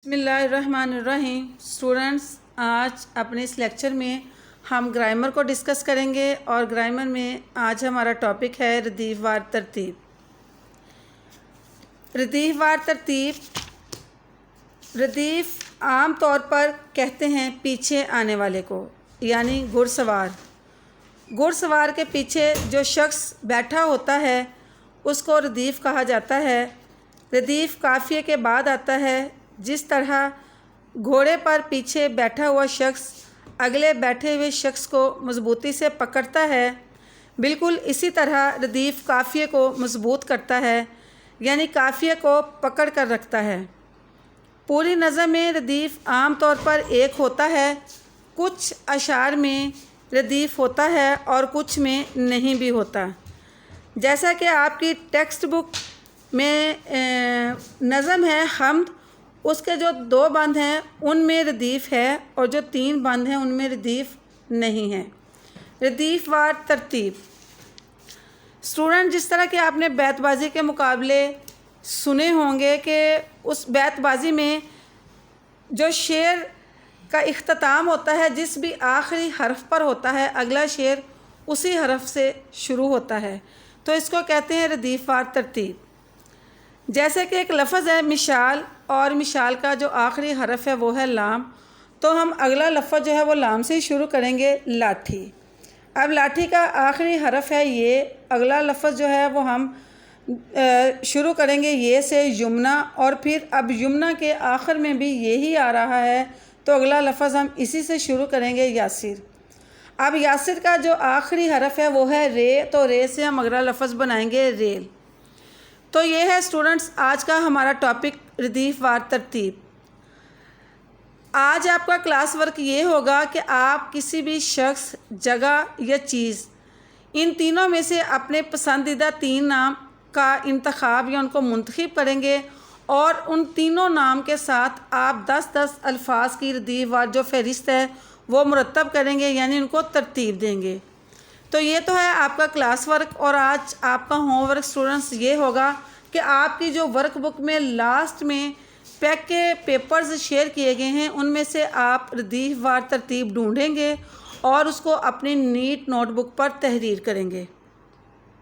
بسم اللہ الرحمن الرحیم اسٹوڈنٹس، آج اپنے اس لیکچر میں ہم گرامر کو ڈسکس کریں گے اور گرامر میں آج ہمارا ٹاپک ہے ردیف وار ترتیب۔ ردیف وار ترتیب، ردیف عام طور پر کہتے ہیں پیچھے آنے والے کو، یعنی گھڑ سوار۔ گھڑ سوار کے پیچھے جو شخص بیٹھا ہوتا ہے اس کو ردیف کہا جاتا ہے۔ ردیف قافیے کے بعد آتا ہے۔ جس طرح گھوڑے پر پیچھے بیٹھا ہوا شخص اگلے بیٹھے ہوئے شخص کو مضبوطی سے پکڑتا ہے، بالکل اسی طرح ردیف قافیے کو مضبوط کرتا ہے، یعنی قافیے کو پکڑ کر رکھتا ہے۔ پوری نظم میں ردیف عام طور پر ایک ہوتا ہے، کچھ اشعار میں ردیف ہوتا ہے اور کچھ میں نہیں بھی ہوتا۔ جیسا کہ آپ کی ٹیکسٹ بک میں نظم ہے حمد، اس کے جو 2 بند ہیں ان میں ردیف ہے اور جو 3 بند ہیں ان میں ردیف نہیں ہے۔ ردیف وار ترتیب، اسٹوڈنٹ جس طرح کہ آپ نے بیت بازی کے مقابلے سنے ہوں گے کہ اس بیت بازی میں جو شعر کا اختتام ہوتا ہے جس بھی آخری حرف پر ہوتا ہے اگلا شعر اسی حرف سے شروع ہوتا ہے، تو اس کو کہتے ہیں ردیف وار ترتیب۔ جیسے کہ ایک لفظ ہے مشال، اور مشال کا جو آخری حرف ہے وہ ہے لام، تو ہم اگلا لفظ جو ہے وہ لام سے ہی شروع کریں گے، لاٹھی۔ اب لاٹھی کا آخری حرف ہے یہ، اگلا لفظ جو ہے وہ ہم شروع کریں گے یہ سے، یمنا، اور پھر اب یمنا کے آخر میں بھی یہی آ رہا ہے تو اگلا لفظ ہم اسی سے شروع کریں گے، یاسر۔ اب یاسر کا جو آخری حرف ہے وہ ہے رے، تو رے سے ہم اگلا لفظ بنائیں گے ریل۔ تو یہ ہے اسٹوڈنٹس آج کا ہمارا ٹاپک ردیف وار ترتیب۔ آج آپ کا کلاس ورک یہ ہوگا کہ آپ کسی بھی شخص، جگہ یا چیز، ان تینوں میں سے اپنے پسندیدہ 3 نام کا انتخاب یا ان کو منتخب کریں گے اور ان تینوں نام کے ساتھ آپ 10-10 الفاظ کی ردیف وار جو فہرست ہے وہ مرتب کریں گے، یعنی ان کو ترتیب دیں گے۔ تو یہ تو ہے آپ کا کلاس ورک، اور آج آپ کا ہوم ورک اسٹوڈنٹس یہ ہوگا کہ آپ کی جو ورک بک میں لاسٹ میں پیک کے پیپرز شیئر کیے گئے ہیں ان میں سے آپ ردیف وار ترتیب ڈھونڈیں گے اور اس کو اپنی نیٹ نوٹ بک پر تحریر کریں گے۔